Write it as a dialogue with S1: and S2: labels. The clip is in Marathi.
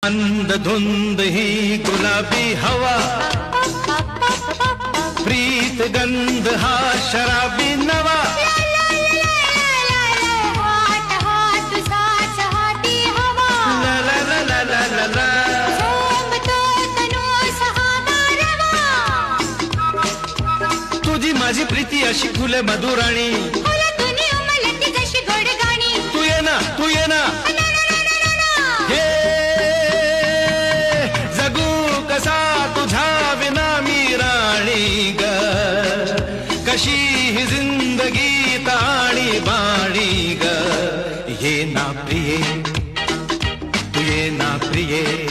S1: मंद धुंद ही गुलाबी हवा, प्रीत गंध हा शराबी नवा, तुझी माझी प्रीती अशी फुले मधुराणी, तू ये ना तू ये ना, हे जगू कसा तुझा विना मी राणी ग, कशी ही जिंदगी ताणी बाणी ग, ये ना प्रिये तू ये ना प्रिये.